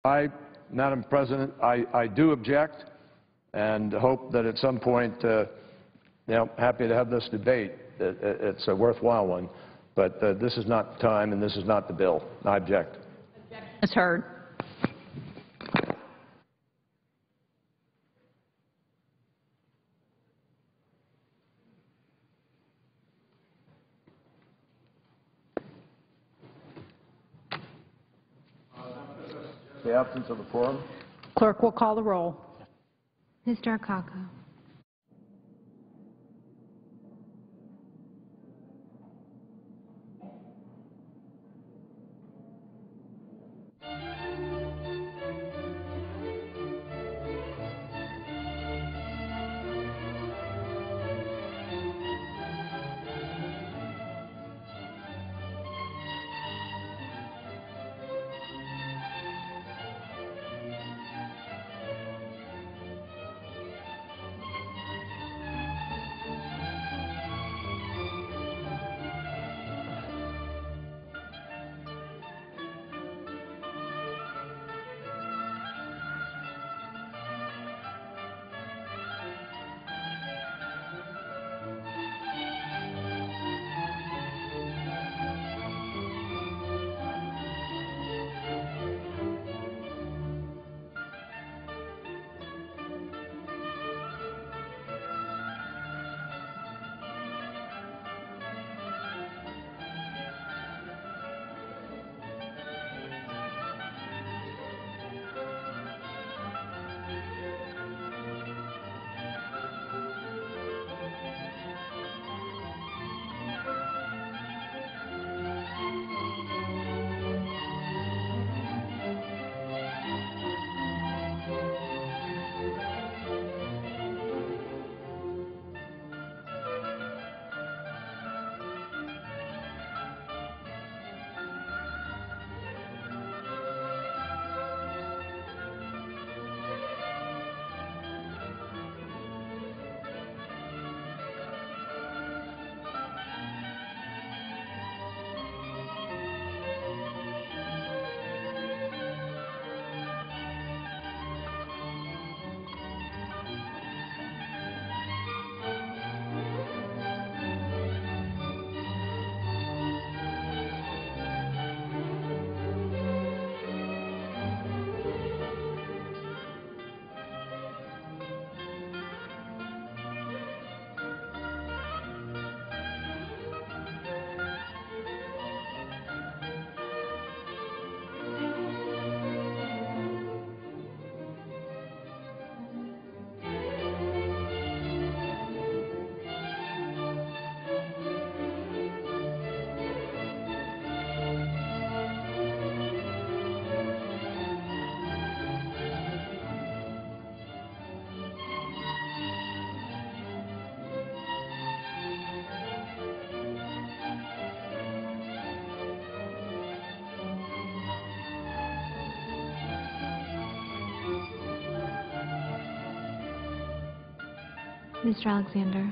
Madam President, I do object and hope that at some point, happy to have this debate. It's a worthwhile one, but this is not the time and this is not the bill. I object. Objection is heard. The absence of a quorum. Clerk will call the roll. Mr. Akaka. Mr. Alexander.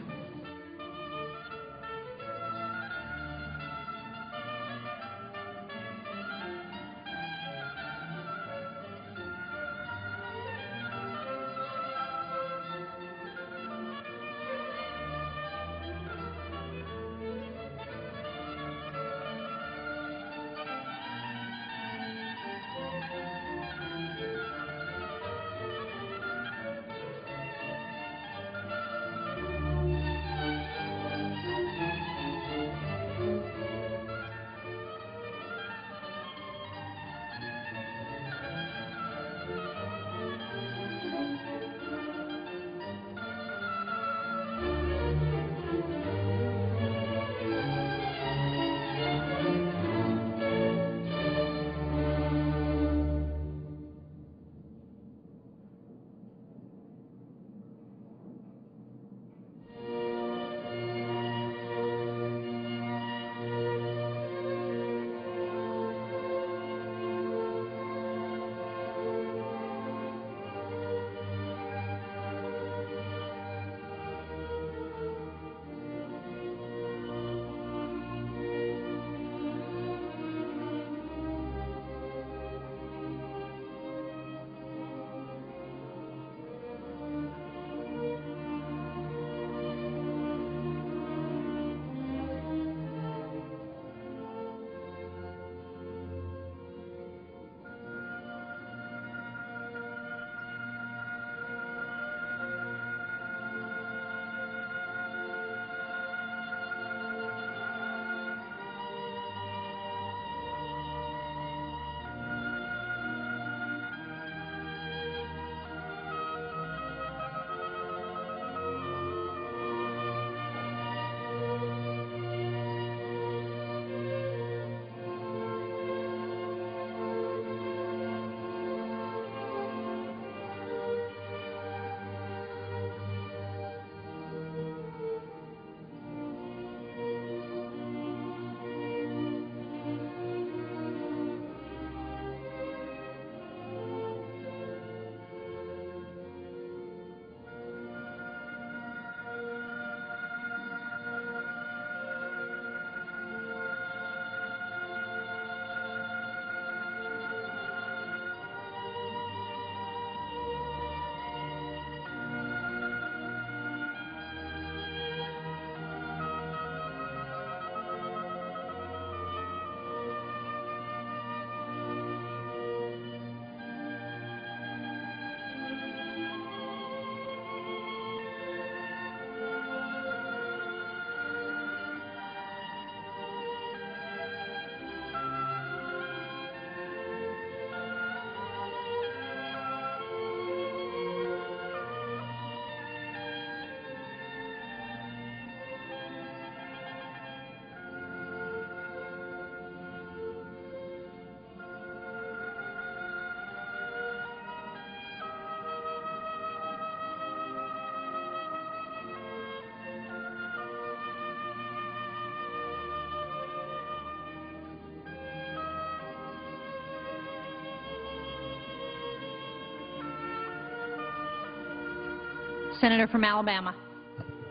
Senator from Alabama.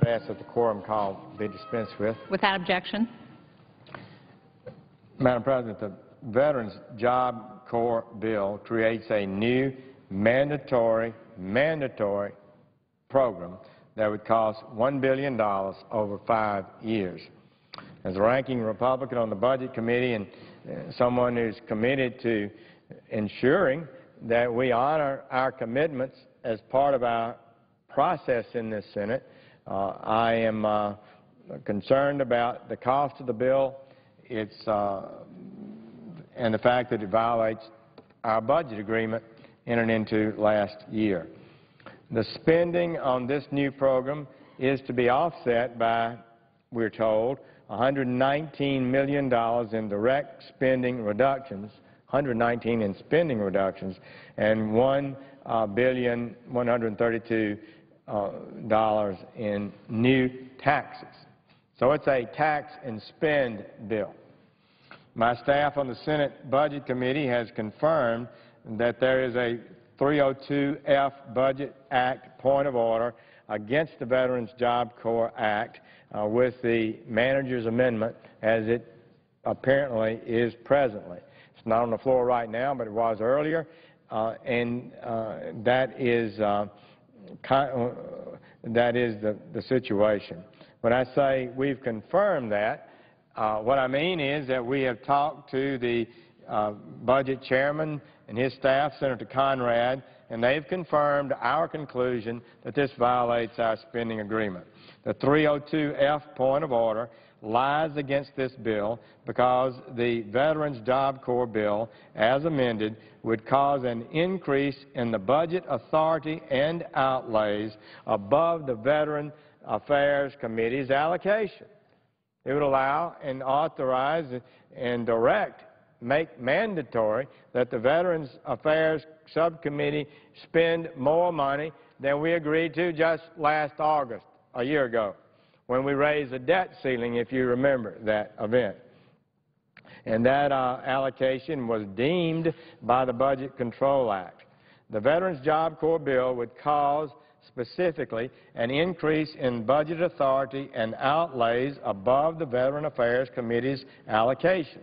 I ask that the quorum call be dispensed with. Without objection. Madam President, the Veterans Job Corps bill creates a new mandatory program that would cost $1 billion over 5 years. As a ranking Republican on the Budget Committee and someone who's committed to ensuring that we honor our commitments as part of our process in this Senate, I am concerned about the cost of the bill, and the fact that it violates our budget agreement entered into last year. The spending on this new program is to be offset by, we're told, $119 million in direct spending reductions, $119 in spending reductions, and $1,132 in new taxes. So it's a tax and spend bill. My staff on the Senate Budget Committee has confirmed that there is a 302F Budget Act point of order against the Veterans Job Corps Act with the manager's amendment as it apparently is presently. It's not on the floor right now, but it was earlier, and that is the situation. When I say we've confirmed that, what I mean is that we have talked to the budget chairman and his staff, Senator Conrad, and they've confirmed our conclusion that this violates our spending agreement. The 302F point of order lies against this bill because the Veterans Job Corps bill, as amended, would cause an increase in the budget authority and outlays above the Veteran Affairs Committee's allocation. It would allow and authorize and make mandatory that the Veterans Affairs Subcommittee spend more money than we agreed to just last August, a year ago, when we raised the debt ceiling, if you remember that event. And that allocation was deemed by the Budget Control Act. The Veterans Job Corps bill would cause specifically an increase in budget authority and outlays above the Veteran Affairs Committee's allocation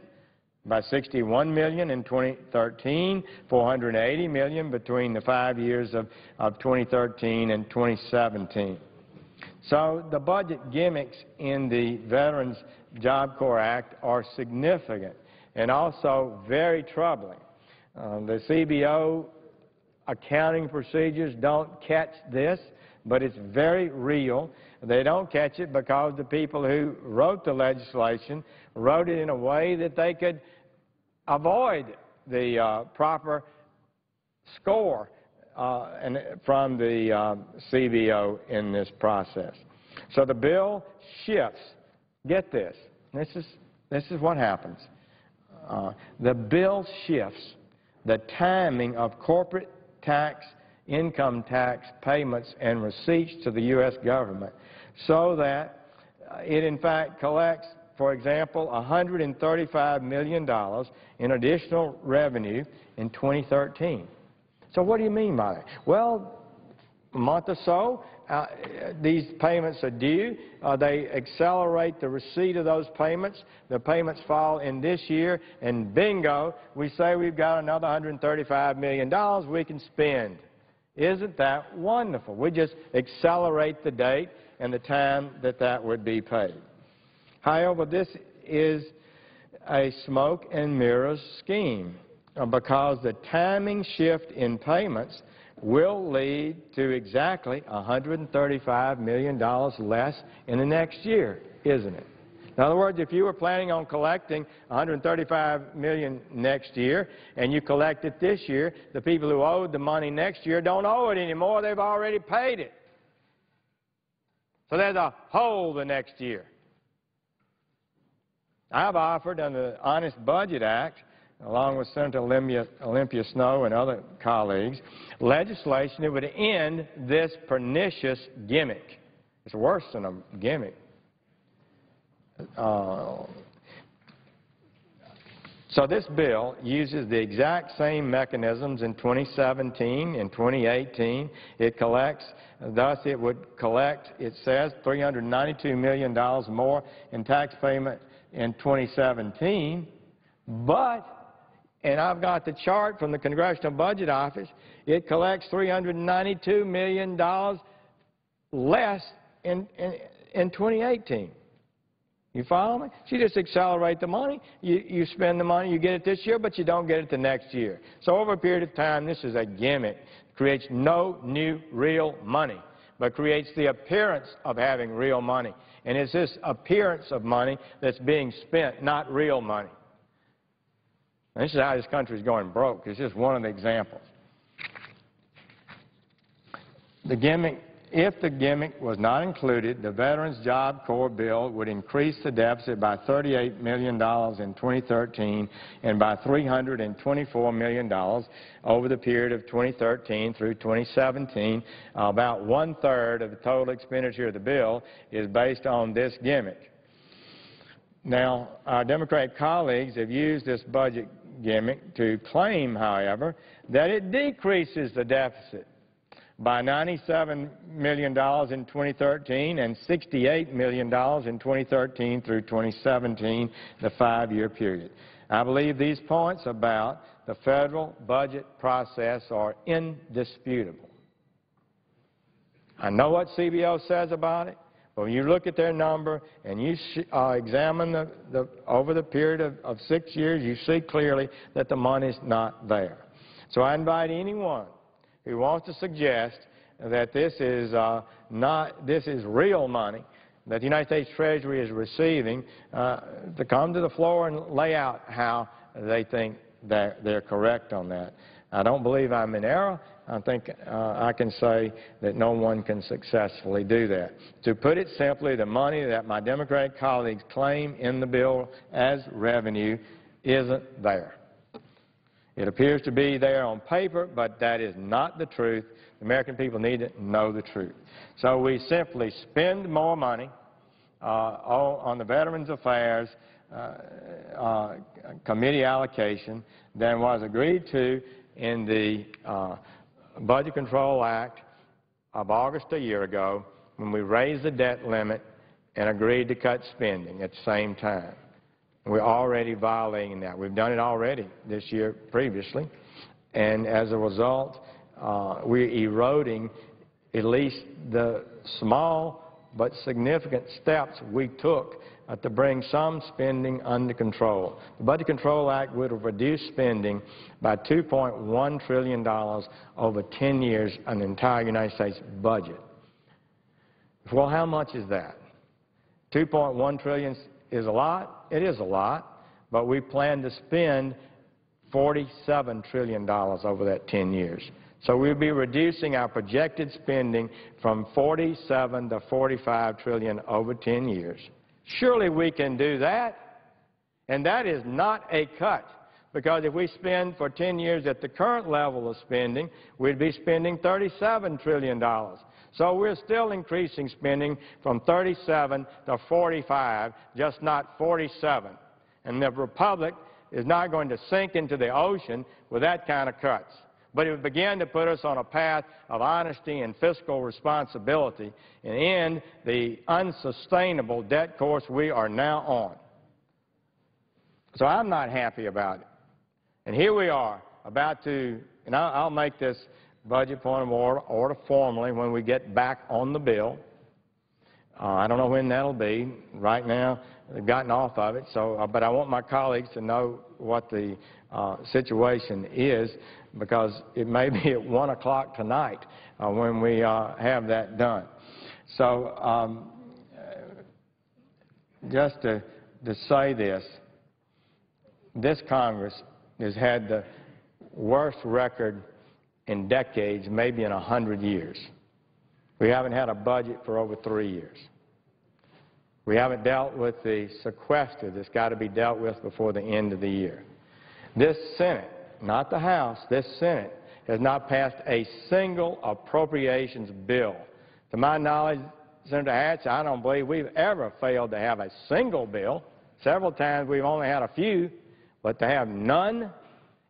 by $61 million in 2013, $480 million between the 5 years of 2013 and 2017. So the budget gimmicks in the Veterans Job Corps Act are significant and also very troubling. The CBO accounting procedures don't catch this, but it's very real. They don't catch it because the people who wrote the legislation wrote it in a way that they could avoid the proper score from the CBO in this process. So the bill shifts. Get this. This is what happens. The bill shifts the timing of corporate tax, income tax payments and receipts to the U.S. government so that it in fact collects, for example, $135 million in additional revenue in 2013. So what do you mean by that? Well, a month or so, these payments are due. They accelerate the receipt of those payments. The payments fall in this year, and bingo, we say we've got another $135 million we can spend. Isn't that wonderful? We just accelerate the date and the time that that would be paid. However, this is a smoke and mirrors scheme because the timing shift in payments will lead to exactly $135 million less in the next year, isn't it? In other words, if you were planning on collecting $135 million next year and you collect it this year, the people who owed the money next year don't owe it anymore. They've already paid it. So there's a hole the next year. I've offered under the Honest Budget Act, along with Senator Olympia Snowe and other colleagues, legislation that would end this pernicious gimmick. It's worse than a gimmick. So this bill uses the exact same mechanisms in 2017, in 2018. It collects, thus it would collect, it says, $392 million more in tax payment in 2017, but, and I've got the chart from the Congressional Budget Office, it collects $392 million less in 2018. You follow me? So you just accelerate the money. You spend the money, you get it this year, but you don't get it the next year. So over a period of time, this is a gimmick. It creates no new real money, but creates the appearance of having real money. And it's this appearance of money that's being spent, not real money. And this is how this country is going broke. It's just one of the examples. The gimmick, if the gimmick was not included, the Veterans Job Corps bill would increase the deficit by $38 million in 2013 and by $324 million over the period of 2013 through 2017. About one-third of the total expenditure of the bill is based on this gimmick. Now, our Democrat colleagues have used this budget gimmick to claim, however, that it decreases the deficit by $97 million in 2013 and $68 million in 2013 through 2017, the 5-year period. I believe these points about the federal budget process are indisputable. I know what CBO says about it, but when you look at their number and you examine over the period of 6 years, you see clearly that the money's not there. So I invite anyone who wants to suggest that this is real money that the United States Treasury is receiving to come to the floor and lay out how they think that they're correct on that. I don't believe I'm in error. I think I can say that no one can successfully do that. To put it simply, the money that my Democratic colleagues claim in the bill as revenue isn't there. It appears to be there on paper, but that is not the truth. The American people need to know the truth. So we simply spend more money on the Veterans Affairs committee allocation than was agreed to in the Budget Control Act of August a year ago when we raised the debt limit and agreed to cut spending at the same time. We're already violating that. We've done it already this year previously, and as a result, we're eroding at least the small but significant steps we took to bring some spending under control. The Budget Control Act would have reduced spending by $2.1 trillion over 10 years on the entire United States budget. Well, how much is that? $2.1 trillion is a lot. It is a lot, but we plan to spend $47 trillion over that 10 years. So we'll be reducing our projected spending from 47 to 45 trillion over 10 years. Surely we can do that, and that is not a cut, because if we spend for 10 years at the current level of spending, we'd be spending $37 trillion. So we're still increasing spending from 37 to 45, just not 47. And the Republic is not going to sink into the ocean with that kind of cuts. But it would begin to put us on a path of honesty and fiscal responsibility and end the unsustainable debt course we are now on. So I'm not happy about it. And here we are about to, and I'll make this budget point of order formally when we get back on the bill. I don't know when that'll be. Right now, they've gotten off of it. So, but I want my colleagues to know what the situation is, because it may be at 1 o'clock tonight when we have that done. So just to say this Congress has had the worst record in decades, maybe in 100 years. We haven't had a budget for over 3 years. We haven't dealt with the sequester that's got to be dealt with before the end of the year. This Senate, not the House, this Senate has not passed a single appropriations bill. To my knowledge, Senator Hatch, I don't believe we've ever failed to have a single bill. Several times we've only had a few, But to have none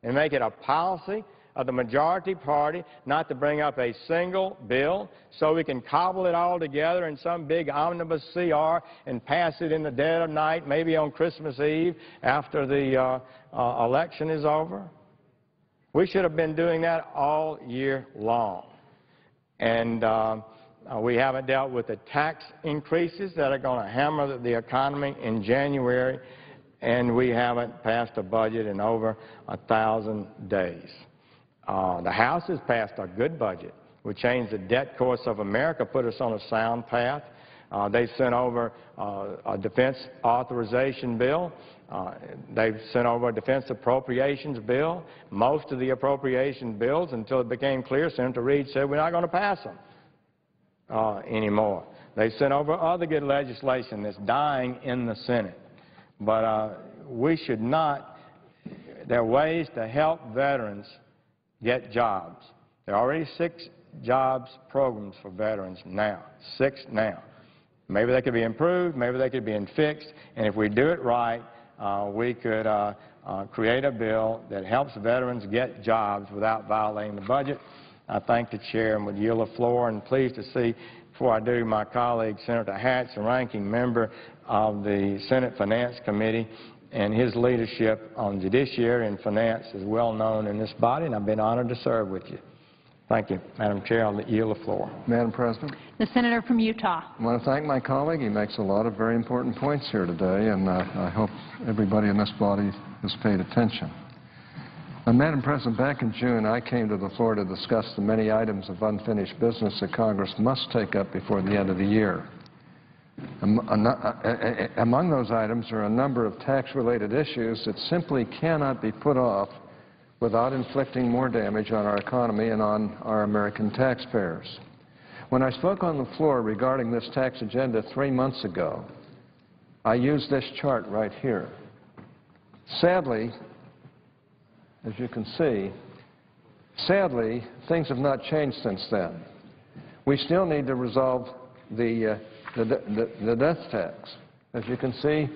and make it a policy of the majority party not to bring up a single bill so we can cobble it all together in some big omnibus CR and pass it in the dead of night, maybe on Christmas Eve after the election is over. We should have been doing that all year long. And we haven't dealt with the tax increases that are going to hammer the economy in January, and we haven't passed a budget in over 1,000 days. The House has passed a good budget. We changed the debt course of America, put us on a sound path. They sent over a defense authorization bill. They've sent over a defense appropriations bill. Most of the appropriation bills, until it became clear, Senator Reid said we're not going to pass them anymore. They sent over other good legislation that's dying in the Senate. But we should not. There are ways to help veterans get jobs. There are already 6 jobs programs for veterans now, 6 now. Maybe they could be improved, maybe they could be fixed, and if we do it right, we could create a bill that helps veterans get jobs without violating the budget. I thank the chair and would yield the floor, and pleased to see, before I do, my colleague Senator Hatch, the ranking member of the Senate Finance Committee, and his leadership on judiciary and finance is well known in this body, and I've been honored to serve with you. Thank you, Madam Chair. I'll yield the floor. Madam President, The senator from Utah. I want to thank my colleague. He makes a lot of very important points here today, and I hope everybody in this body has paid attention. Madam President, back in June, I came to the floor to discuss the many items of unfinished business that Congress must take up before the end of the year. Among those items are a number of tax-related issues that simply cannot be put off without inflicting more damage on our economy and on our American taxpayers. When I spoke on the floor regarding this tax agenda 3 months ago, I used this chart right here. Sadly, as you can see, things have not changed since then. We still need to resolve the death tax. As you can see,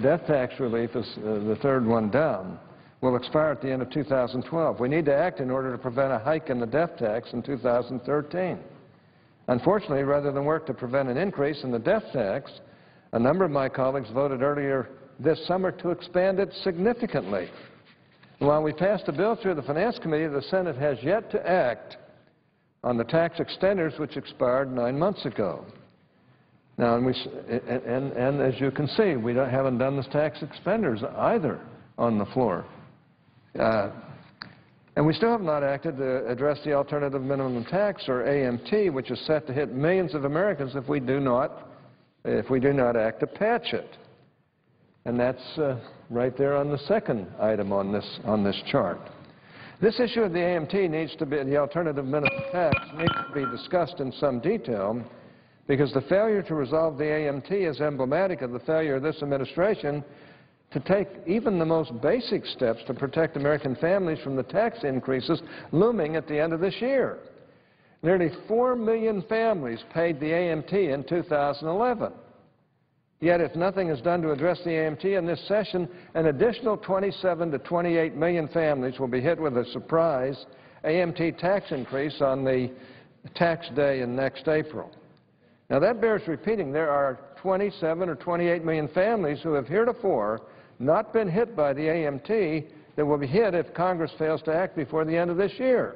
death tax relief is the third one down, will expire at the end of 2012. We need to act in order to prevent a hike in the death tax in 2013. Unfortunately, rather than work to prevent an increase in the death tax, a number of my colleagues voted earlier this summer to expand it significantly. While we passed a bill through the Finance Committee, the Senate has yet to act on the tax extenders which expired 9 months ago. Now, and as you can see, we haven't done the tax extenders either on the floor. And we still have not acted to address the alternative minimum tax, or AMT, which is set to hit millions of Americans if we do not act to patch it. And that's right there on the second item on this chart. This issue of the AMT needs to be, the alternative minimum tax, needs to be discussed in some detail, because the failure to resolve the AMT is emblematic of the failure of this administration to take even the most basic steps to protect American families from the tax increases looming at the end of this year. Nearly 4 million families paid the AMT in 2011. Yet if nothing is done to address the AMT in this session, an additional 27 to 28 million families will be hit with a surprise AMT tax increase on the tax day in next April. Now, that bears repeating. There are 27 or 28 million families who have heretofore not been hit by the AMT that will be hit if Congress fails to act before the end of this year.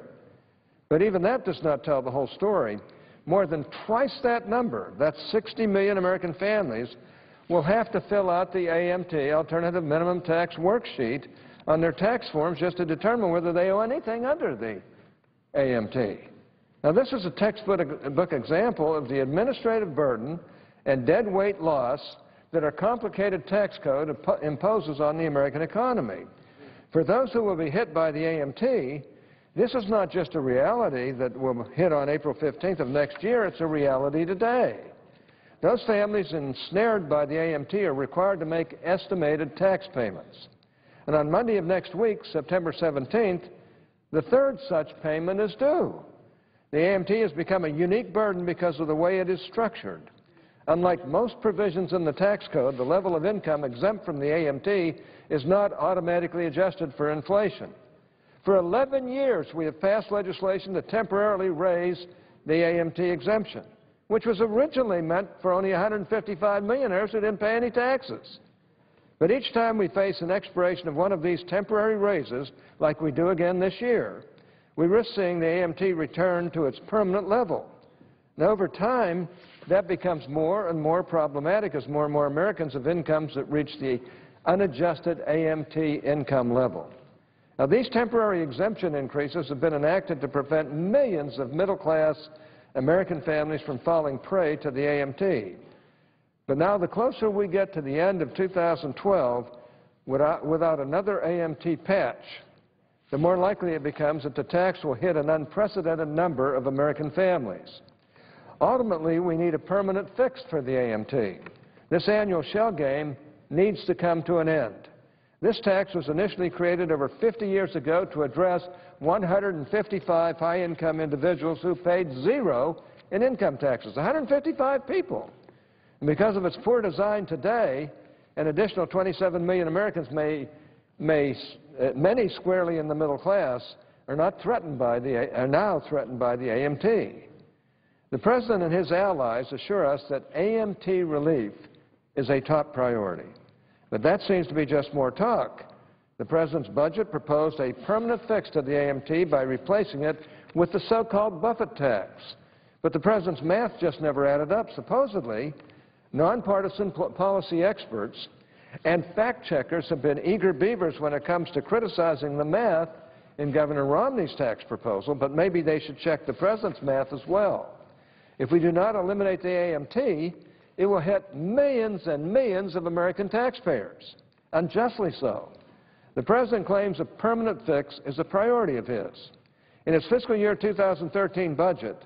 But even that does not tell the whole story. More than twice that number, that's 60 million American families, will have to fill out the AMT, Alternative Minimum Tax Worksheet, on their tax forms just to determine whether they owe anything under the AMT. Now, this is a textbook example of the administrative burden and dead weight loss that our complicated tax code imposes on the American economy. For those who will be hit by the AMT, this is not just a reality that will hit on April 15th of next year, it's a reality today. Those families ensnared by the AMT are required to make estimated tax payments. And on Monday of next week, September 17th, the third such payment is due. The AMT has become a unique burden because of the way it is structured. Unlike most provisions in the tax code, the level of income exempt from the AMT is not automatically adjusted for inflation. For 11 years, we have passed legislation to temporarily raise the AMT exemption, which was originally meant for only 155 millionaires who didn't pay any taxes. But each time we face an expiration of one of these temporary raises, like we do again this year, we risk seeing the AMT return to its permanent level. Now, over time, that becomes more and more problematic as more and more Americans have incomes that reach the unadjusted AMT income level. Now, these temporary exemption increases have been enacted to prevent millions of middle-class American families from falling prey to the AMT. But now, the closer we get to the end of 2012 without another AMT patch, the more likely it becomes that the tax will hit an unprecedented number of American families. Ultimately, we need a permanent fix for the AMT. This annual shell game needs to come to an end. This tax was initially created over 50 years ago to address 155 high-income individuals who paid zero in income taxes, 155 people. And because of its poor design today, an additional 27 million Americans, many squarely in the middle class, are now threatened by the AMT. The President and his allies assure us that AMT relief is a top priority. But that seems to be just more talk. The President's budget proposed a permanent fix to the AMT by replacing it with the so-called Buffett tax. But the President's math just never added up. Supposedly, nonpartisan policy experts and fact-checkers have been eager beavers when it comes to criticizing the math in Governor Romney's tax proposal, but maybe they should check the President's math as well. If we do not eliminate the AMT, it will hit millions and millions of American taxpayers, unjustly so. The President claims a permanent fix is a priority of his. In his fiscal year 2013 budget,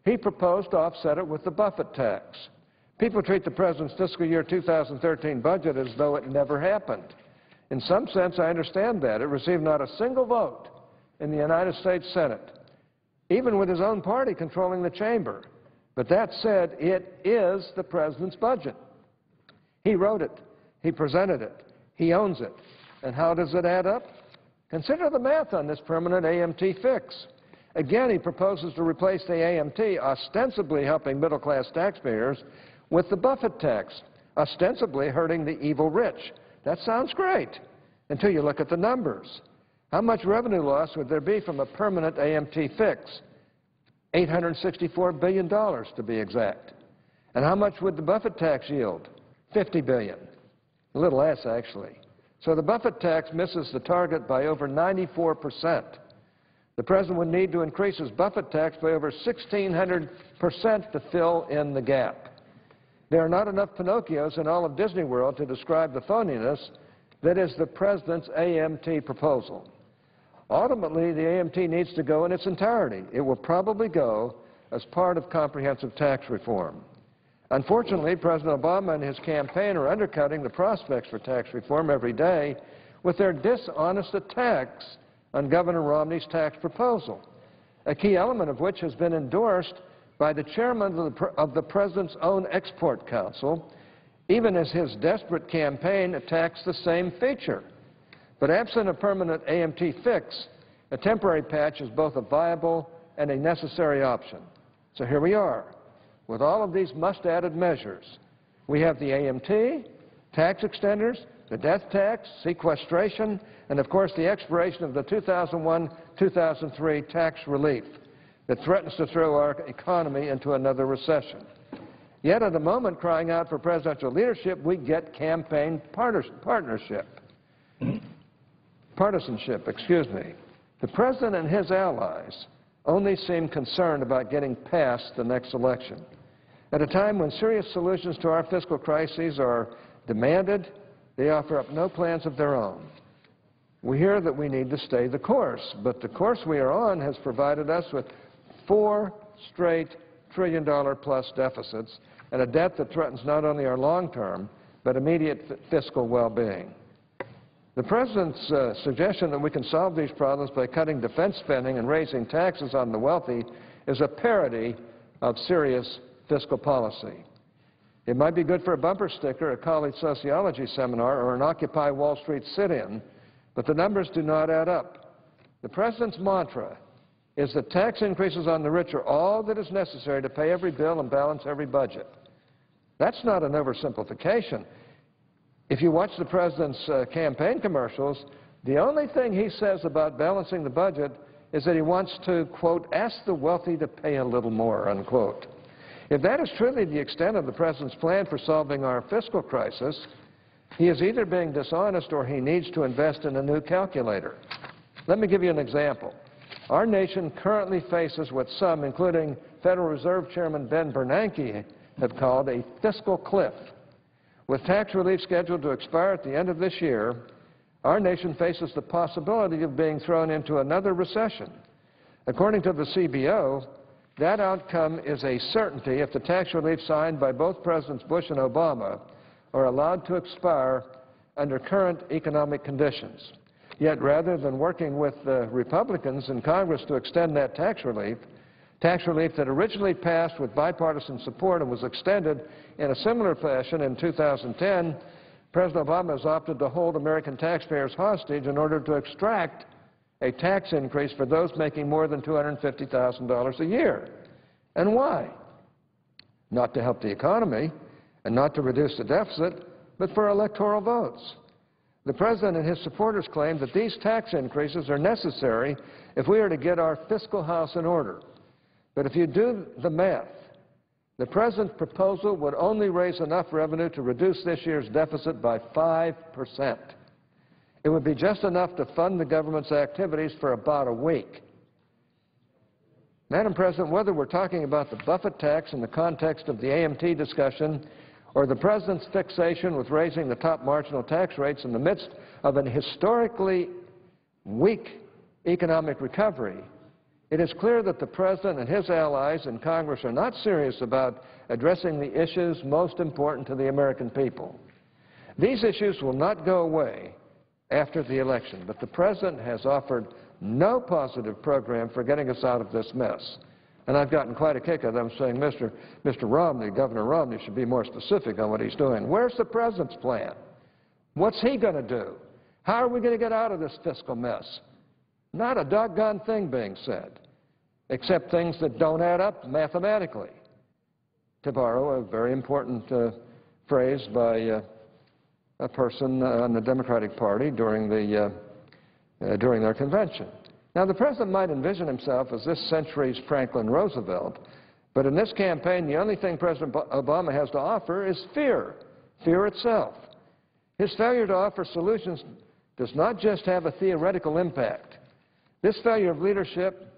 he proposed to offset it with the Buffett tax. People treat the President's fiscal year 2013 budget as though it never happened. In some sense, I understand that. It received not a single vote in the United States Senate, even with his own party controlling the chamber. But that said, it is the President's budget. He wrote it. He presented it. He owns it. And how does it add up? Consider the math on this permanent AMT fix. Again, he proposes to replace the AMT, ostensibly helping middle-class taxpayers, with the Buffett tax, ostensibly hurting the evil rich. That sounds great, until you look at the numbers. How much revenue loss would there be from a permanent AMT fix? $864 billion, to be exact. And how much would the Buffett tax yield? $50 billion. A little less, actually. So the Buffett tax misses the target by over 94%. The President would need to increase his Buffett tax by over 1,600% to fill in the gap. There are not enough Pinocchios in all of Disney World to describe the phoniness that is the President's AMT proposal. Ultimately, the AMT needs to go in its entirety. It will probably go as part of comprehensive tax reform. Unfortunately, President Obama and his campaign are undercutting the prospects for tax reform every day with their dishonest attacks on Governor Romney's tax proposal, a key element of which has been endorsed by the chairman of the President's own Export Council, even as his desperate campaign attacks the same feature. But absent a permanent AMT fix, a temporary patch is both a viable and a necessary option. So here we are, with all of these must-added measures. We have the AMT, tax extenders, the death tax, sequestration, and of course the expiration of the 2001-2003 tax relief that threatens to throw our economy into another recession. Yet at the moment, crying out for presidential leadership, we get campaign partisanship. The President and his allies only seem concerned about getting past the next election. At a time when serious solutions to our fiscal crises are demanded, they offer up no plans of their own. We hear that we need to stay the course, but the course we are on has provided us with 4 straight trillion-dollar-plus deficits and a debt that threatens not only our long-term, but immediate fiscal well-being. The President's suggestion that we can solve these problems by cutting defense spending and raising taxes on the wealthy is a parody of serious fiscal policy. It might be good for a bumper sticker, a college sociology seminar, or an Occupy Wall Street sit-in, but the numbers do not add up. The President's mantra is that tax increases on the rich are all that is necessary to pay every bill and balance every budget. That's not an oversimplification. If you watch the President's campaign commercials, the only thing he says about balancing the budget is that he wants to, quote, ask the wealthy to pay a little more, unquote. If that is truly the extent of the President's plan for solving our fiscal crisis, he is either being dishonest or he needs to invest in a new calculator. Let me give you an example. Our nation currently faces what some, including Federal Reserve Chairman Ben Bernanke, have called a fiscal cliff. With tax relief scheduled to expire at the end of this year, our nation faces the possibility of being thrown into another recession. According to the CBO, that outcome is a certainty if the tax relief signed by both Presidents Bush and Obama are allowed to expire under current economic conditions. Yet rather than working with the Republicans in Congress to extend that tax relief that originally passed with bipartisan support and was extended in a similar fashion in 2010, President Obama has opted to hold American taxpayers hostage in order to extract a tax increase for those making more than $250,000 a year. And why? Not to help the economy and not to reduce the deficit, but for electoral votes. The President and his supporters claim that these tax increases are necessary if we are to get our fiscal house in order. But if you do the math, the President's proposal would only raise enough revenue to reduce this year's deficit by 5%. It would be just enough to fund the government's activities for about a week. Madam President, whether we're talking about the Buffett tax in the context of the AMT discussion or the President's fixation with raising the top marginal tax rates in the midst of an historically weak economic recovery, it is clear that the President and his allies in Congress are not serious about addressing the issues most important to the American people. These issues will not go away after the election, but the President has offered no positive program for getting us out of this mess. And I've gotten quite a kick out of them saying, Mr. Romney, Governor Romney, should be more specific on what he's doing. Where's the President's plan? What's he going to do? How are we going to get out of this fiscal mess? Not a doggone thing being said, except things that don't add up mathematically. To borrow a very important phrase by a person on the Democratic Party during their convention. Now, the President might envision himself as this century's Franklin Roosevelt, but in this campaign, the only thing President Obama has to offer is fear, fear itself. His failure to offer solutions does not just have a theoretical impact. This failure of leadership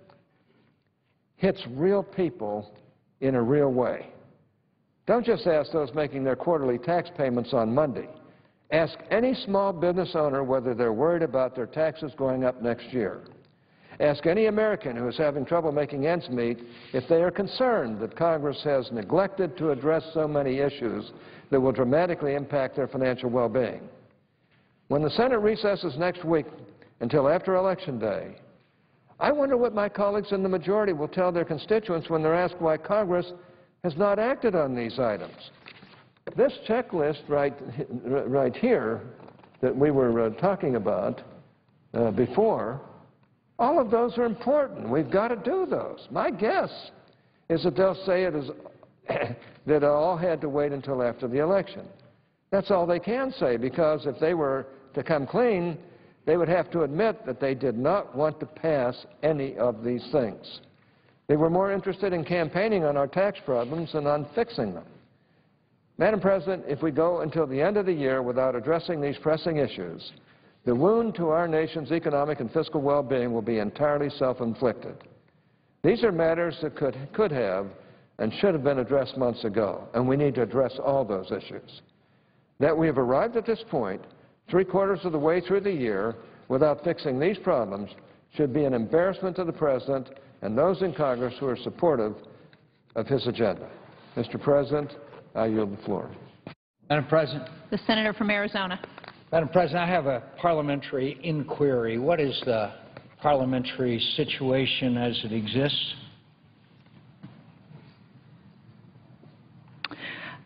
hits real people in a real way. Don't just ask those making their quarterly tax payments on Monday. Ask any small business owner whether they're worried about their taxes going up next year. Ask any American who is having trouble making ends meet if they are concerned that Congress has neglected to address so many issues that will dramatically impact their financial well-being. When the Senate recesses next week until after Election Day, I wonder what my colleagues in the majority will tell their constituents when they're asked why Congress has not acted on these items. This checklist right here that we were talking about before, all of those are important. We've got to do those. My guess is that they'll say it is that it all had to wait until after the election. That's all they can say, because if they were to come clean, they would have to admit that they did not want to pass any of these things. They were more interested in campaigning on our tax problems than on fixing them. Madam President, if we go until the end of the year without addressing these pressing issues, the wound to our nation's economic and fiscal well-being will be entirely self-inflicted. These are matters that could have and should have been addressed months ago, and we need to address all those issues. That we have arrived at this point, three-quarters of the way through the year, without fixing these problems should be an embarrassment to the President and those in Congress who are supportive of his agenda. Mr. President, I yield the floor. Madam President. The Senator from Arizona. Madam President, I have a parliamentary inquiry. What is the parliamentary situation as it exists?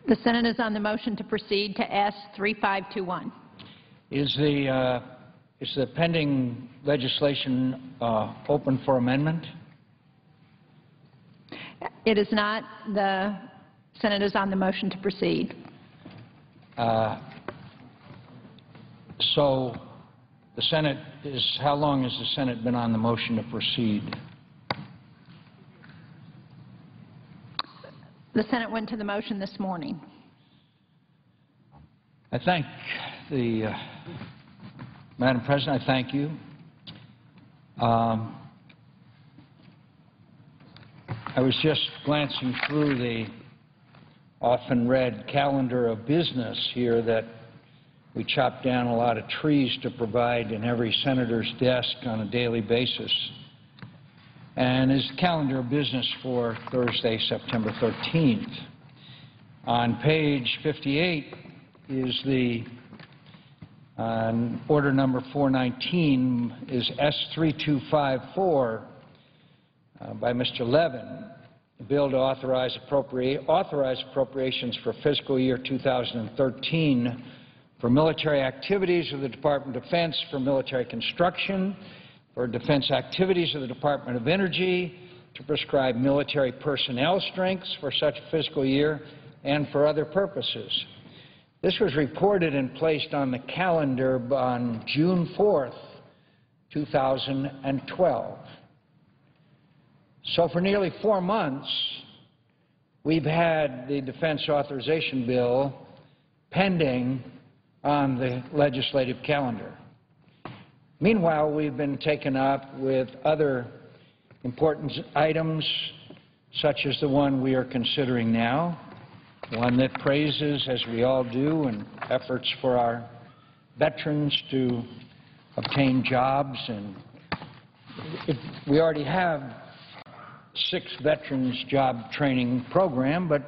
The Senate is on the motion to proceed to S 3521. Is the pending legislation open for amendment? It is not. The Senate is on the motion to proceed. So the Senate is, how long has the Senate been on the motion to proceed? The Senate went to the motion this morning. I thank the, Madam President, I thank you. I was just glancing through the often read calendar of business here that we chop down a lot of trees to provide in every senator's desk on a daily basis. And is the calendar of business for Thursday, September 13th. On page 58 is the order number 419 is S3254 by Mr. Levin, a bill to authorize appropriations for fiscal year 2013 for military activities of the Department of Defense, for military construction, for defense activities of the Department of Energy, to prescribe military personnel strengths for such fiscal year, and for other purposes. This was reported and placed on the calendar on June 4th, 2012. So for nearly 4 months, we've had the defense authorization bill pending on the legislative calendar. Meanwhile, we've been taken up with other important items, such as the one we are considering now, one that praises, as we all do, and efforts for our veterans to obtain jobs. And we already have 6 veterans job training program, but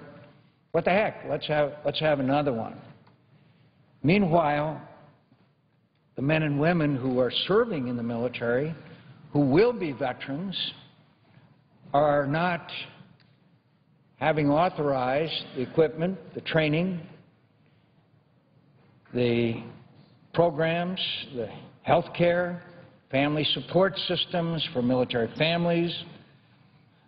what the heck? Let's have another one. Meanwhile, the men and women who are serving in the military, who will be veterans, are not having authorized the equipment, the training, the programs, the health care, family support systems for military families,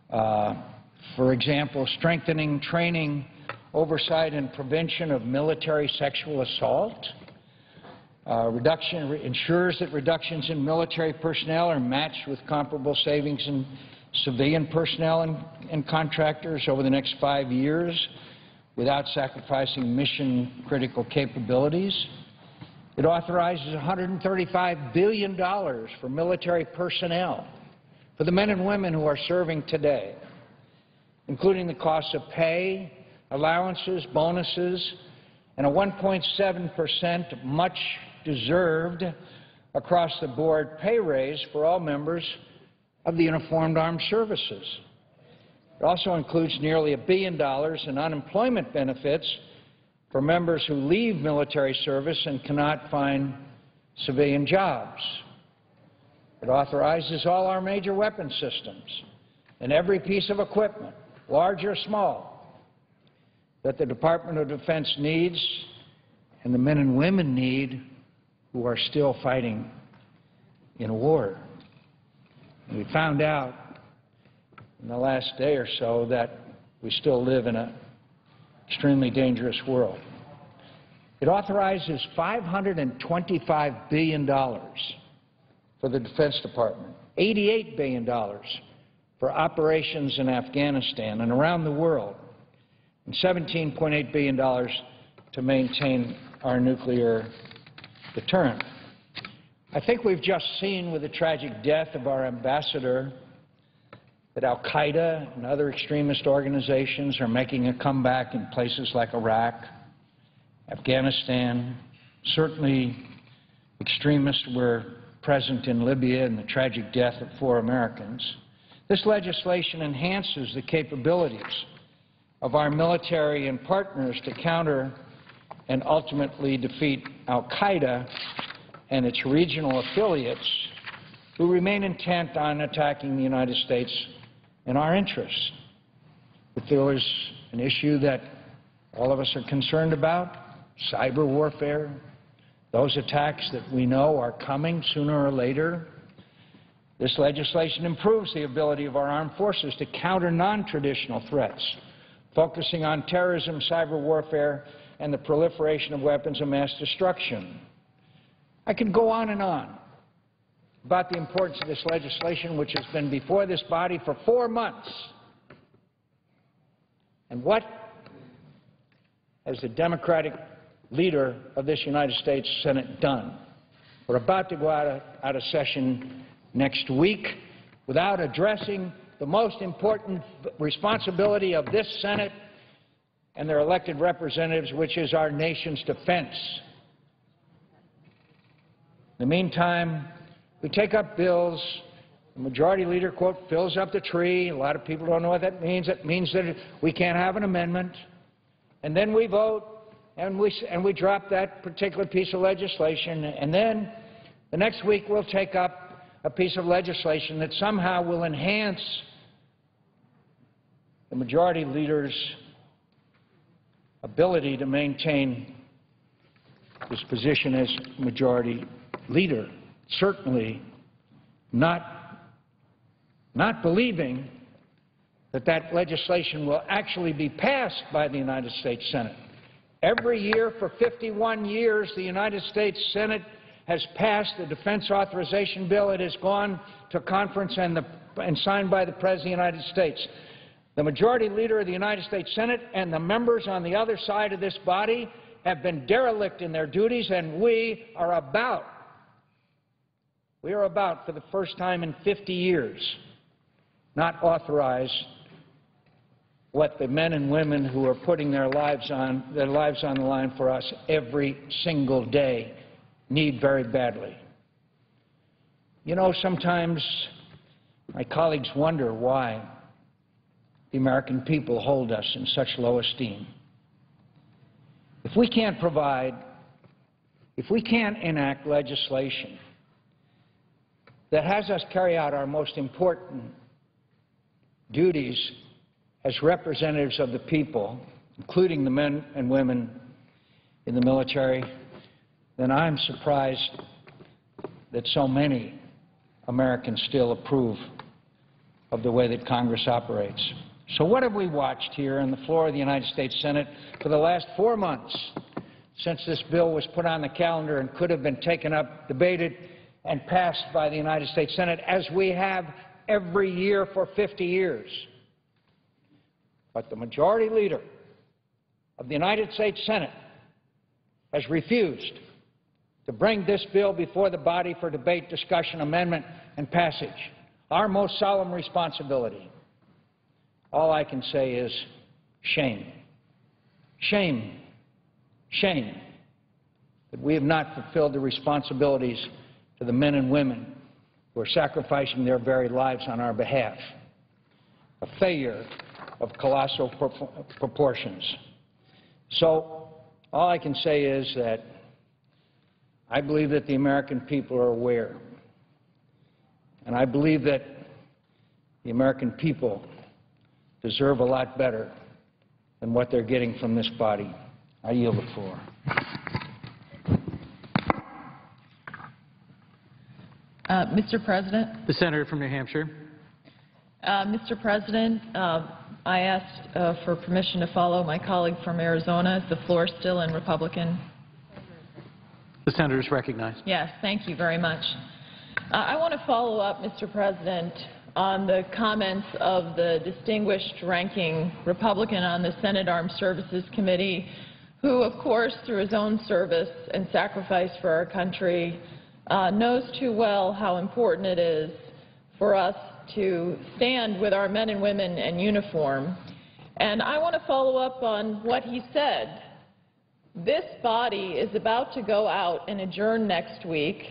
for example, strengthening training, oversight and prevention of military sexual assault, ensures that reductions in military personnel are matched with comparable savings in civilian personnel and contractors over the next 5 years without sacrificing mission-critical capabilities. It authorizes $135 billion for military personnel, for the men and women who are serving today, including the costs of pay, allowances, bonuses, and a 1.7% much-deserved across-the-board pay raise for all members of the Uniformed Armed Services. It also includes nearly $1 billion in unemployment benefits for members who leave military service and cannot find civilian jobs. It authorizes all our major weapon systems and every piece of equipment, large or small, that the Department of Defense needs and the men and women need who are still fighting in a war. And we found out in the last day or so that we still live in an extremely dangerous world. It authorizes $525 billion for the Defense Department, $88 billion for operations in Afghanistan and around the world, and $17.8 billion to maintain our nuclear deterrent. I think we've just seen with the tragic death of our ambassador that al-Qaeda and other extremist organizations are making a comeback in places like Iraq, Afghanistan. Certainly extremists were present in Libya and the tragic death of 4 Americans. This legislation enhances the capabilities of our military and partners to counter and ultimately defeat al-Qaeda and its regional affiliates who remain intent on attacking the United States and our interests. If there was an issue that all of us are concerned about, cyber warfare, those attacks that we know are coming sooner or later. This legislation improves the ability of our armed forces to counter non-traditional threats, focusing on terrorism, cyber warfare, and the proliferation of weapons of mass destruction. I could go on and on about the importance of this legislation, which has been before this body for 4 months. And what has the Democratic leader of this United States Senate done? We're about to go out of session next week without addressing the most important responsibility of this Senate and their elected representatives, which is our nation's defense. In the meantime, we take up bills. The majority leader, quote, fills up the tree. A lot of people don't know what that means. It means that we can't have an amendment. And then we vote, and we drop that particular piece of legislation. And then the next week we'll take up a piece of legislation that somehow will enhance the majority leader's ability to maintain his position as majority leader. Certainly not believing that that legislation will actually be passed by the United States Senate. Every year for 51 years, the United States Senate has passed the defense authorization bill. It has gone to conference and signed by the President of the United States. The majority leader of the United States Senate and the members on the other side of this body have been derelict in their duties, and we are about, for the first time in 50 years, not authorize what the men and women who are putting their lives on the line for us every single day need very badly. You know, sometimes my colleagues wonder why the American people hold us in such low esteem. If we can't enact legislation that has us carry out our most important duties as representatives of the people, including the men and women in the military, then I'm surprised that so many Americans still approve of the way that Congress operates. So what have we watched here on the floor of the United States Senate for the last 4 months since this bill was put on the calendar and could have been taken up, debated, and passed by the United States Senate, as we have every year for 50 years? But the majority leader of the United States Senate has refused to bring this bill before the body for debate, discussion, amendment, and passage. Our most solemn responsibility. All I can say is shame. Shame. Shame that we have not fulfilled the responsibilities to the men and women who are sacrificing their very lives on our behalf. A failure of colossal proportions. So all I can say is that I believe that the American people are aware. And I believe that the American people deserve a lot better than what they're getting from this body. I yield the floor. Mr. President. The Senator from New Hampshire. Mr. President, I asked for permission to follow my colleague from Arizona. Is the floor still in Republican? The Senator is recognized. Yes, thank you very much. I want to follow up, Mr. President, on the comments of the distinguished ranking Republican on the Senate Armed Services Committee, who, of course, through his own service and sacrifice for our country, knows too well how important it is for us to stand with our men and women in uniform. And I want to follow up on what he said. This body is about to go out and adjourn next week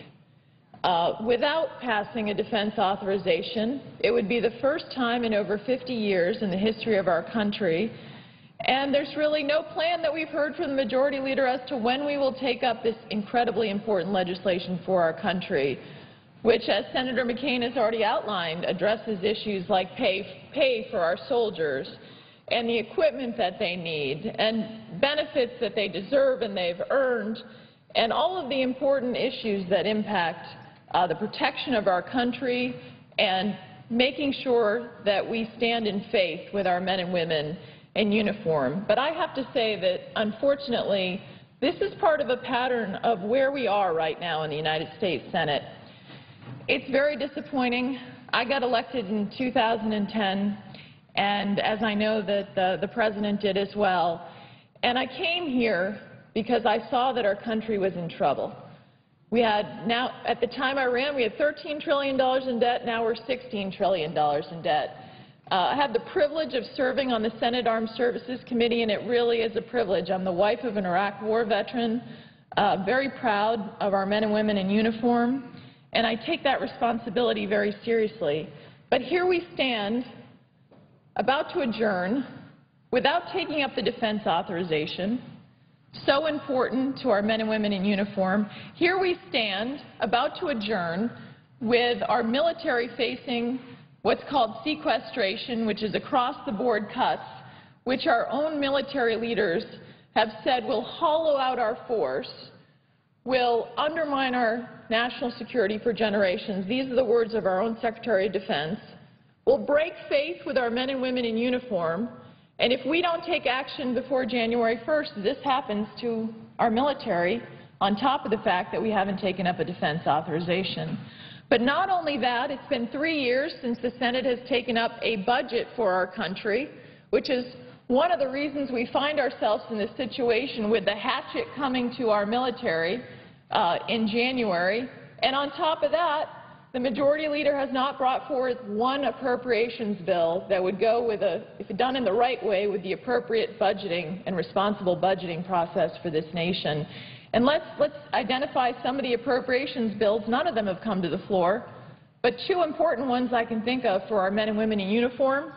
without passing a defense authorization. It would be the first time in over 50 years in the history of our country. And there's really no plan that we've heard from the majority leader as to when we will take up this incredibly important legislation for our country, which, as Senator McCain has already outlined, addresses issues like pay for our soldiers and the equipment that they need and benefits that they deserve and they've earned, and all of the important issues that impact the protection of our country and making sure that we stand in faith with our men and women in uniform. But I have to say that, unfortunately, this is part of a pattern of where we are right now in the United States Senate. It's very disappointing. I got elected in 2010, and as I know that the President did as well, and I came here because I saw that our country was in trouble. We had now, at the time I ran, we had $13 trillion in debt. Now we're $16 trillion in debt. I had the privilege of serving on the Senate Armed Services Committee, and it really is a privilege. I'm the wife of an Iraq War veteran, very proud of our men and women in uniform, and I take that responsibility very seriously. But here we stand, about to adjourn, without taking up the defense authorization, so important to our men and women in uniform. Here we stand, about to adjourn, with our military facing what's called sequestration, which is across-the-board cuts, which our own military leaders have said will hollow out our force, will undermine our national security for generations. These are the words of our own Secretary of Defense. Will break faith with our men and women in uniform, and if we don't take action before January 1st, this happens to our military, on top of the fact that we haven't taken up a defense authorization. But not only that, it's been 3 years since the Senate has taken up a budget for our country, which is one of the reasons we find ourselves in this situation with the hatchet coming to our military in January. And on top of that, the Majority Leader has not brought forth one appropriations bill that would go with if done in the right way, with the appropriate budgeting and responsible budgeting process for this nation. And let's identify some of the appropriations bills. None of them have come to the floor, but two important ones I can think of for our men and women in uniform: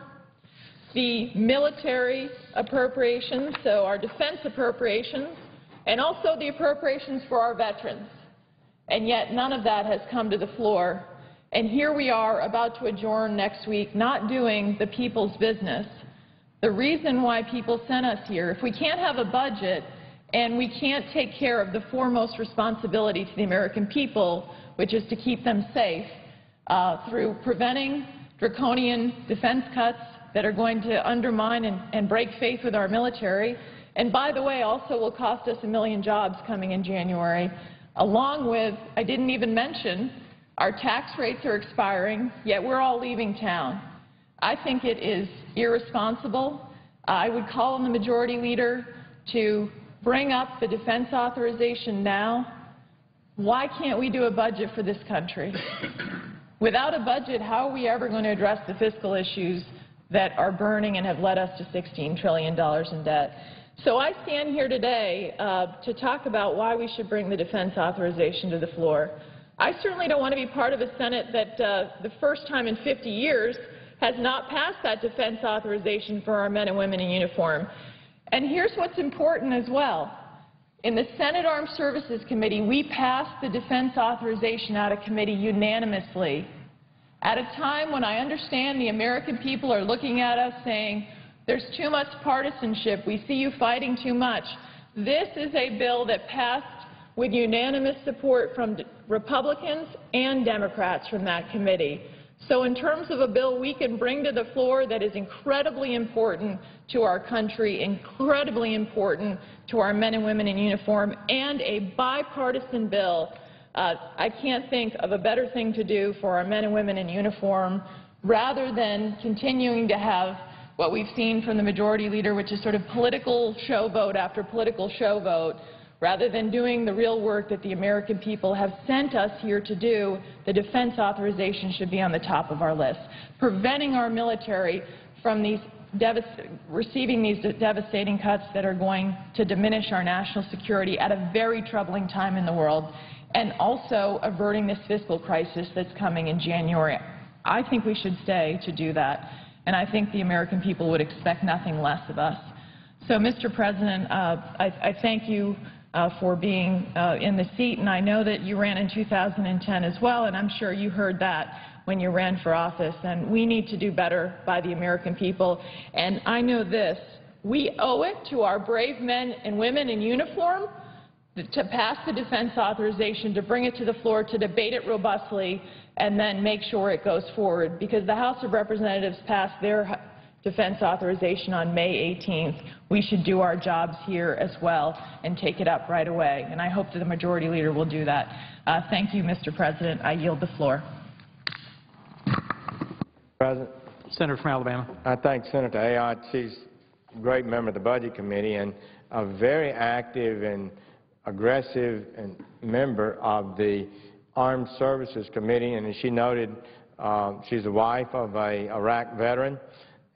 the military appropriations, so our defense appropriations, and also the appropriations for our veterans. And yet none of that has come to the floor. And here we are about to adjourn next week, not doing the people's business. The reason why people sent us here, if we can't have a budget and we can't take care of the foremost responsibility to the American people, which is to keep them safe, through preventing draconian defense cuts that are going to undermine and break faith with our military, and by the way, also will cost us 1 million jobs coming in January, along with, I didn't even mention, our tax rates are expiring, yet we're all leaving town. I think it is irresponsible. I would call on the Majority Leader to bring up the defense authorization now. Why can't we do a budget for this country? Without a budget, how are we ever going to address the fiscal issues that are burning and have led us to $16 trillion in debt? So I stand here today to talk about why we should bring the defense authorization to the floor. I certainly don't want to be part of a Senate that the first time in 50 years has not passed that defense authorization for our men and women in uniform. And here's what's important as well. In the Senate Armed Services Committee, we passed the defense authorization out of committee unanimously at a time when I understand the American people are looking at us saying, there's too much partisanship, we see you fighting too much. This is a bill that passed with unanimous support from Republicans and Democrats from that committee. So in terms of a bill we can bring to the floor that is incredibly important to our country, incredibly important to our men and women in uniform, and a bipartisan bill, I can't think of a better thing to do for our men and women in uniform rather than continuing to have what we've seen from the Majority Leader, which is sort of political show vote after political show vote. Rather than doing the real work that the American people have sent us here to do, the defense authorization should be on the top of our list. Preventing our military from receiving these devastating cuts that are going to diminish our national security at a very troubling time in the world, and also averting this fiscal crisis that's coming in January. I think we should stay to do that, and I think the American people would expect nothing less of us. So, Mr. President, I thank you for being in the seat, and I know that you ran in 2010 as well, and I'm sure you heard that when you ran for office. And we need to do better by the American people. And I know this: we owe it to our brave men and women in uniform to pass the defense authorization, to bring it to the floor, to debate it robustly, and then make sure it goes forward. Because the House of Representatives passed their defense authorization on May 18th. We should do our jobs here as well and take it up right away. And I hope that the Majority Leader will do that. Thank you, Mr. President. I yield the floor. President, Senator from Alabama. I thank Senator Ayotte. She's a great member of the Budget Committee and a very active and aggressive and member of the Armed Services Committee. And as she noted, she's the wife of an Iraq veteran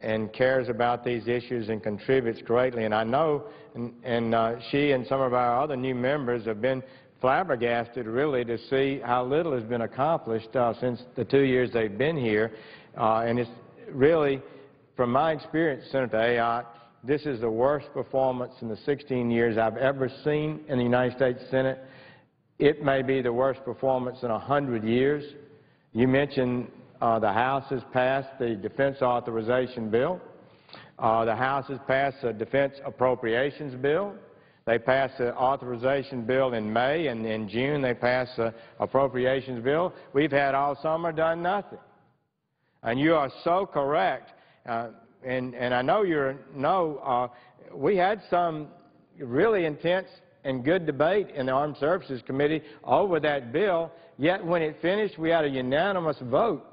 and cares about these issues and contributes greatly. And I know, she and some of our other new members have been flabbergasted, really, to see how little has been accomplished since the 2 years they've been here. And it's really, from my experience, Senator Ayotte, this is the worst performance in the 16 years I've ever seen in the United States Senate. It may be the worst performance in 100 years. You mentioned the House has passed the Defense Authorization Bill. The House has passed the Defense Appropriations Bill. They passed the Authorization Bill in May, and in June they passed the Appropriations Bill. We've had all summer, done nothing. And you are so correct. And I know we had some really intense and good debate in the Armed Services Committee over that bill, yet when it finished, we had a unanimous vote.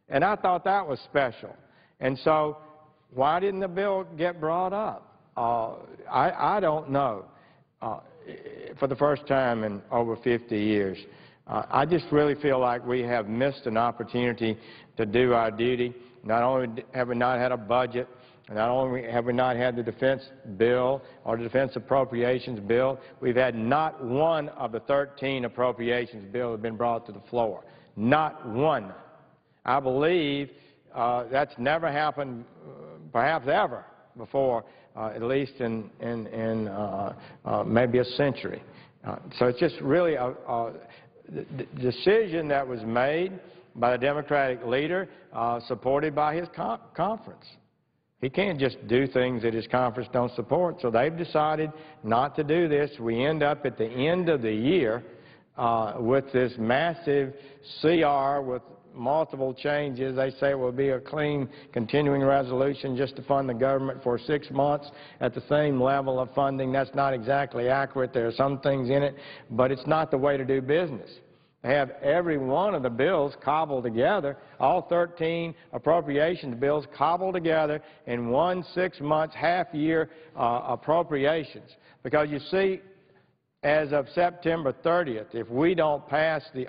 And I thought that was special. And so why didn't the bill get brought up? I don't know. For the first time in over 50 years. I just really feel like we have missed an opportunity to do our duty. Not only have we not had a budget, not only have we not had the defense bill or the defense appropriations bill, we've had not one of the 13 appropriations bills that have been brought to the floor. Not one. I believe that's never happened, perhaps ever, before, at least in maybe a century. So it's just really the decision that was made by the Democratic leader, supported by his conference. He can't just do things that his conference don't support. So they've decided not to do this. We end up at the end of the year with this massive CR with multiple changes. They say it will be a clean continuing resolution just to fund the government for 6 months at the same level of funding. That's not exactly accurate. There are some things in it, but it's not the way to do business. Have every one of the bills cobbled together, all 13 appropriations bills cobbled together in 1 6-month, half-year appropriations. Because you see, as of September 30th, if we don't pass the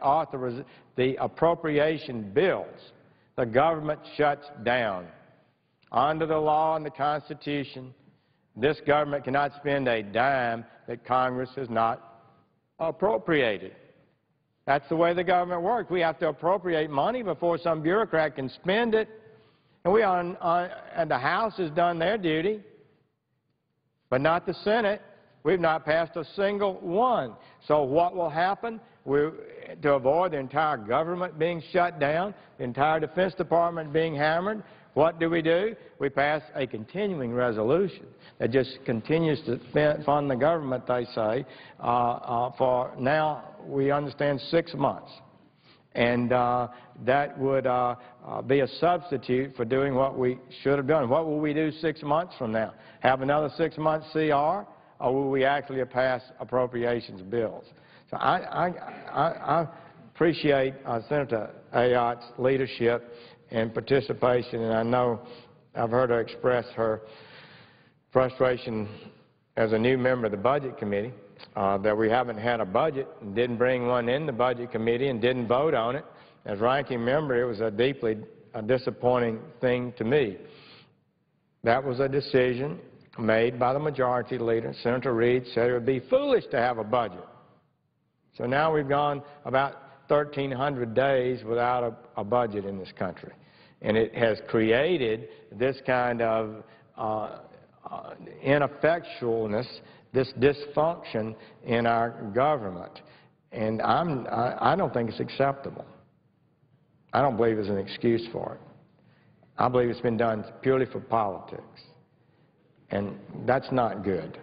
appropriation bills, the government shuts down. Under the law and the Constitution, this government cannot spend a dime that Congress has not appropriated. That's the way the government works. We have to appropriate money before some bureaucrat can spend it. And and the House has done their duty, but not the Senate. We've not passed a single one. So what will happen? To avoid the entire government being shut down, the entire Defense Department being hammered, what do? We pass a continuing resolution that just continues to fund the government, they say, for now, we understand, 6 months. And that would be a substitute for doing what we should have done. What will we do 6 months from now? Have another 6-month CR, or will we actually pass appropriations bills? So I appreciate Senator Ayotte's leadership and participation, and I know I've heard her express her frustration as a new member of the Budget Committee that we haven't had a budget and didn't bring one in the Budget Committee and didn't vote on it. As ranking member, it was a deeply disappointing thing to me. That was a decision made by the Majority Leader. Senator Reid said it would be foolish to have a budget. So now we've gone about 1,300 days without a budget in this country. And it has created this kind of ineffectualness this dysfunction in our government. And I don't think it's acceptable. I don't believe there's an excuse for it. I believe it's been done purely for politics. And that's not good.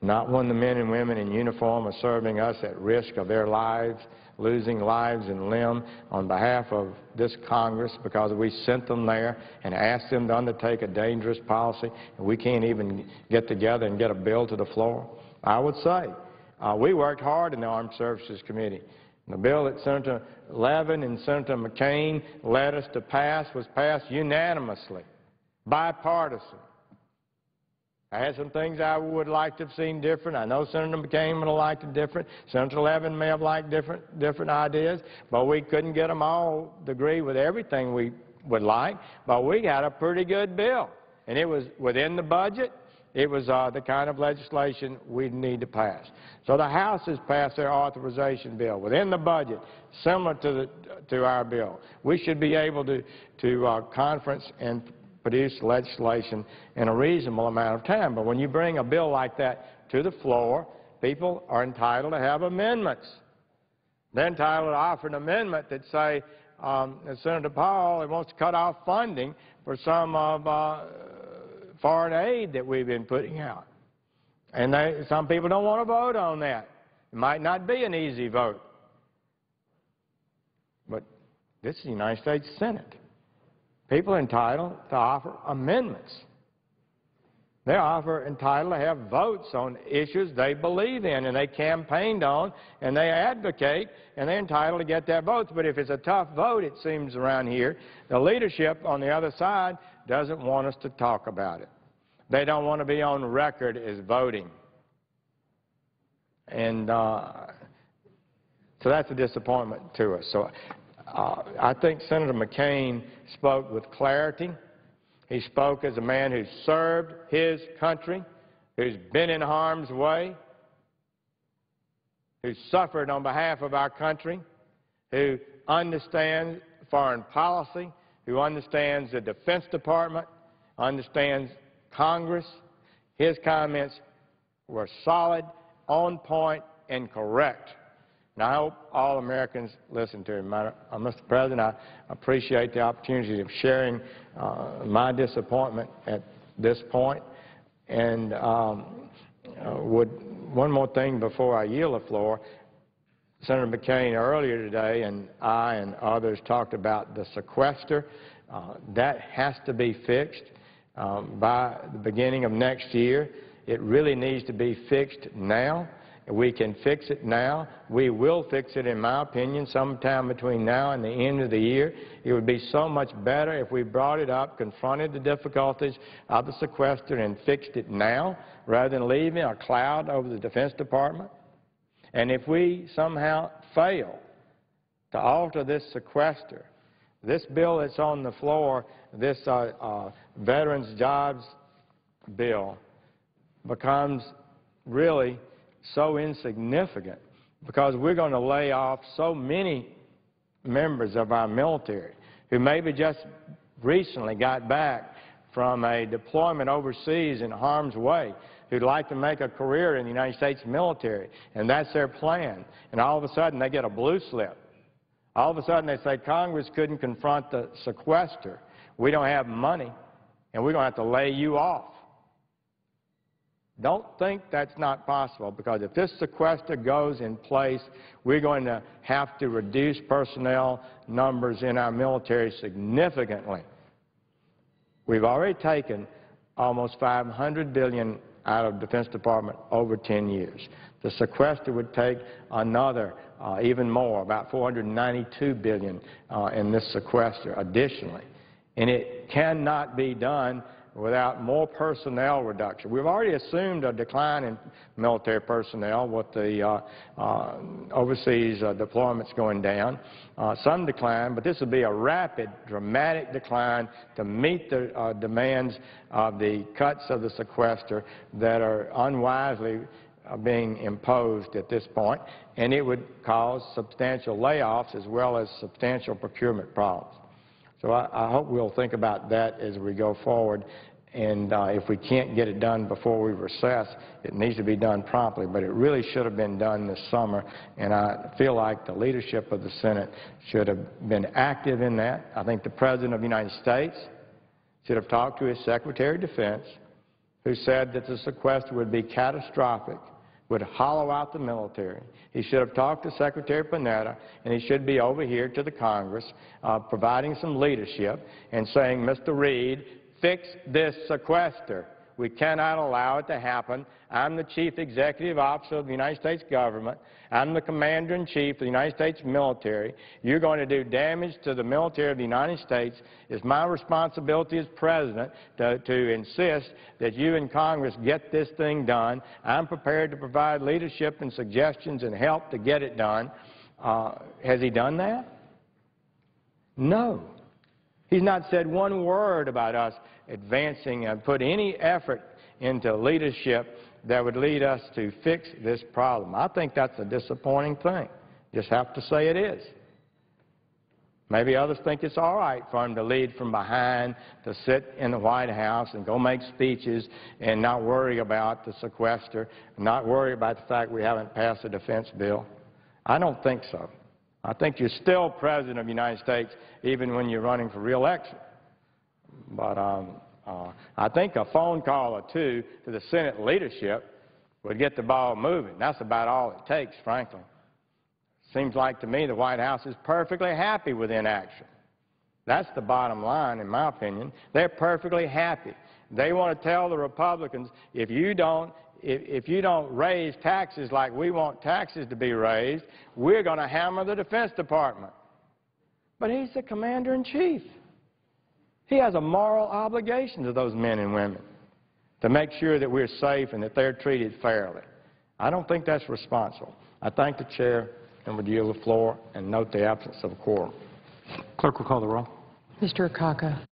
Not when the men and women in uniform are serving us at risk of their lives, losing lives and limb on behalf of this Congress because we sent them there and asked them to undertake a dangerous policy, and we can't even get together and get a bill to the floor. I would say we worked hard in the Armed Services Committee. The bill that Senator Levin and Senator McCain led us to pass was passed unanimously, bipartisan. I had some things I would like to have seen different. I know Senator McCain would have liked it different. Senator Levin may have liked different ideas, but we couldn't get them all to agree with everything we would like. But we got a pretty good bill, and it was within the budget. It was the kind of legislation we need to pass. So the House has passed their authorization bill within the budget, similar to our bill. We should be able to conference and produce legislation in a reasonable amount of time. But when you bring a bill like that to the floor, people are entitled to have amendments. They're entitled to offer an amendment that say, as Senator Paul wants to cut off funding for some of foreign aid that we've been putting out. And some people don't want to vote on that. It might not be an easy vote. But this is the United States Senate. People are entitled to offer amendments. They're entitled to have votes on issues they believe in and they campaigned on and they advocate, and they're entitled to get their votes. But if it's a tough vote, it seems around here, the leadership on the other side doesn't want us to talk about it. They don't want to be on record as voting. And so that's a disappointment to us. So I think Senator McCain spoke with clarity. He spoke as a man who served his country, who's been in harm's way, who suffered on behalf of our country, who understands foreign policy, who understands the Defense Department, understands Congress. His comments were solid, on point, and correct. And I hope all Americans listen to him. Mr. President, I appreciate the opportunity of sharing my disappointment at this point. And one more thing before I yield the floor. Senator McCain earlier today and I and others talked about the sequester. That has to be fixed by the beginning of next year. It really needs to be fixed now. We can fix it now. We will fix it, in my opinion, sometime between now and the end of the year. It would be so much better if we brought it up, confronted the difficulties of the sequester, and fixed it now, rather than leaving a cloud over the Defense Department. And if we somehow fail to alter this sequester, this bill that's on the floor, this Veterans Jobs Bill, becomes really so insignificant because we're going to lay off so many members of our military who maybe just recently got back from a deployment overseas in harm's way, who'd like to make a career in the United States military, and that's their plan. And all of a sudden they get a blue slip. All of a sudden they say Congress couldn't confront the sequester. We don't have money, and we're going to have to lay you off. Don't think that's not possible, because if this sequester goes in place, we're going to have to reduce personnel numbers in our military significantly. We've already taken almost $500 billion out of the Defense Department over 10 years. The sequester would take another even more, about $492 billion in this sequester additionally. And it cannot be done without more personnel reduction. We've already assumed a decline in military personnel with the overseas deployments going down, some decline, but this will be a rapid, dramatic decline to meet the demands of the cuts of the sequester that are unwisely being imposed at this point, and it would cause substantial layoffs as well as substantial procurement problems. So I hope we'll think about that as we go forward And if we can't get it done before we recess, it needs to be done promptly. But it really should have been done this summer, and I feel like the leadership of the Senate should have been active in that. I think the President of the United States should have talked to his Secretary of Defense, who said that the sequester would be catastrophic, would hollow out the military. He should have talked to Secretary Panetta, and he should be over here to the Congress providing some leadership and saying, Mr. Reid, fix this sequester. We cannot allow it to happen. I'm the Chief Executive Officer of the United States government. I'm the Commander-in-Chief of the United States military. You're going to do damage to the military of the United States. It's my responsibility as President to insist that you in Congress get this thing done. I'm prepared to provide leadership and suggestions and help to get it done. Has he done that? No. He's not said one word about us advancing and put any effort into leadership that would lead us to fix this problem. I think that's a disappointing thing. Just have to say it is. Maybe others think it's all right for him to lead from behind, to sit in the White House and go make speeches and not worry about the sequester, not worry about the fact we haven't passed a defense bill. I don't think so. I think you're still President of the United States even when you're running for re-election. But I think a phone call or two to the Senate leadership would get the ball moving. That's about all it takes, frankly. Seems like to me the White House is perfectly happy with inaction. That's the bottom line, in my opinion. They're perfectly happy. They want to tell the Republicans, if you don't raise taxes like we want taxes to be raised, we're going to hammer the Defense Department. But he's the Commander-in-Chief. He has a moral obligation to those men and women to make sure that we're safe and that they're treated fairly. I don't think that's responsible. I thank the Chair and would yield the floor and note the absence of a quorum. Clerk will call the roll. Mr. Akaka.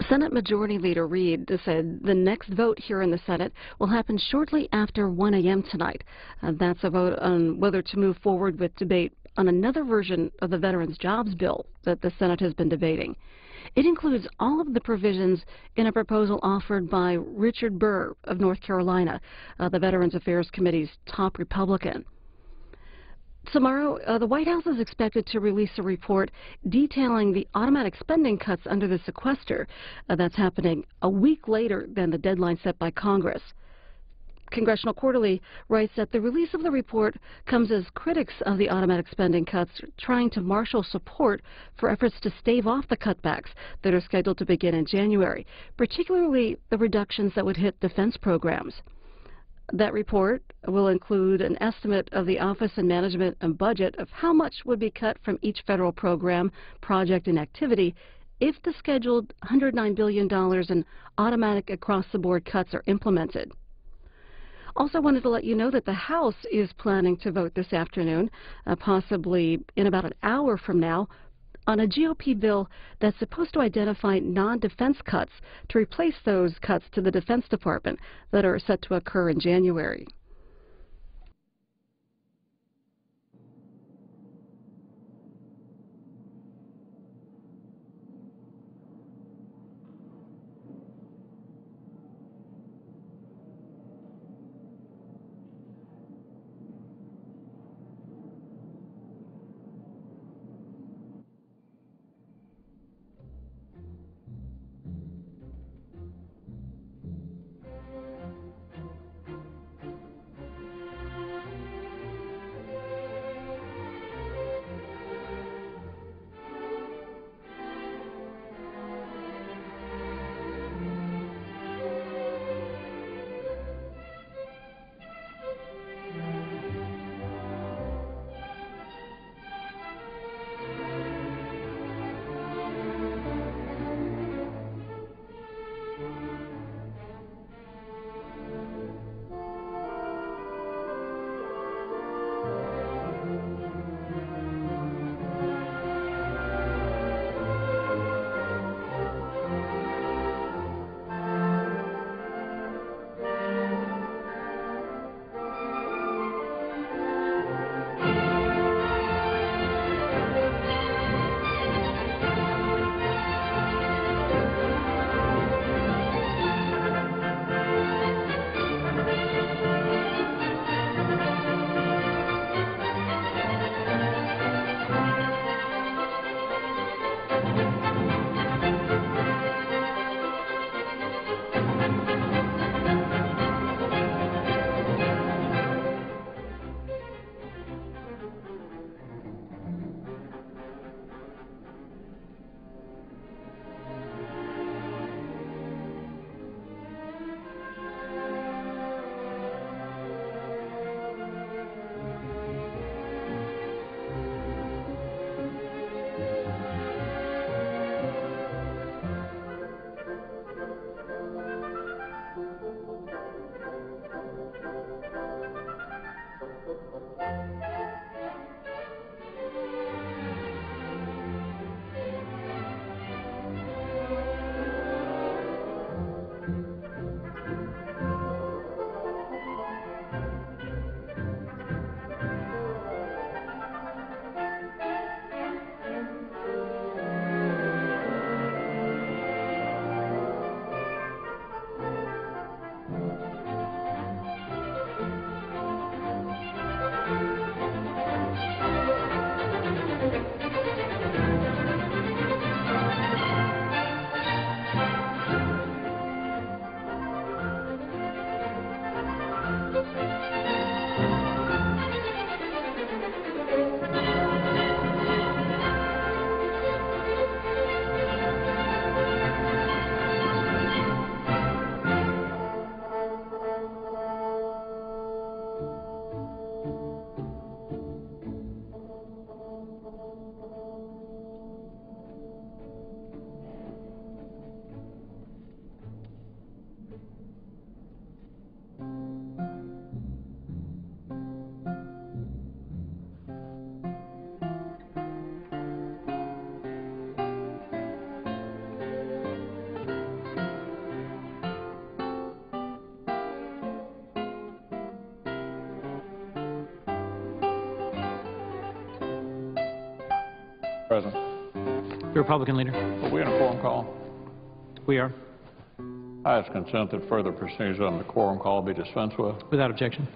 Senate Majority Leader Reid said the next vote here in the Senate will happen shortly after 1 a.m. tonight. That's a vote on whether to move forward with debate on another version of the Veterans Jobs Bill that the Senate has been debating. It includes all of the provisions in a proposal offered by Richard Burr of North Carolina, the Veterans Affairs Committee's top Republican. Tomorrow, the White House is expected to release a report detailing the automatic spending cuts under the sequester. That's happening a week later than the deadline set by Congress. Congressional Quarterly writes that the release of the report comes as critics of the automatic spending cuts are trying to marshal support for efforts to stave off the cutbacks that are scheduled to begin in January, particularly the reductions that would hit defense programs. That report will include an estimate of the Office of Management and Budget of how much would be cut from each federal program, project, and activity if the scheduled $109 billion in automatic across-the-board cuts are implemented. Also wanted to let you know that the House is planning to vote this afternoon, possibly in about an hour from now, on a GOP bill that's supposed to identify non-defense cuts to replace those cuts to the Defense Department that are set to occur in January. President, The Republican leader. are we in a quorum call? We are. I ask consent that further proceedings on the quorum call be dispensed with. Without objection.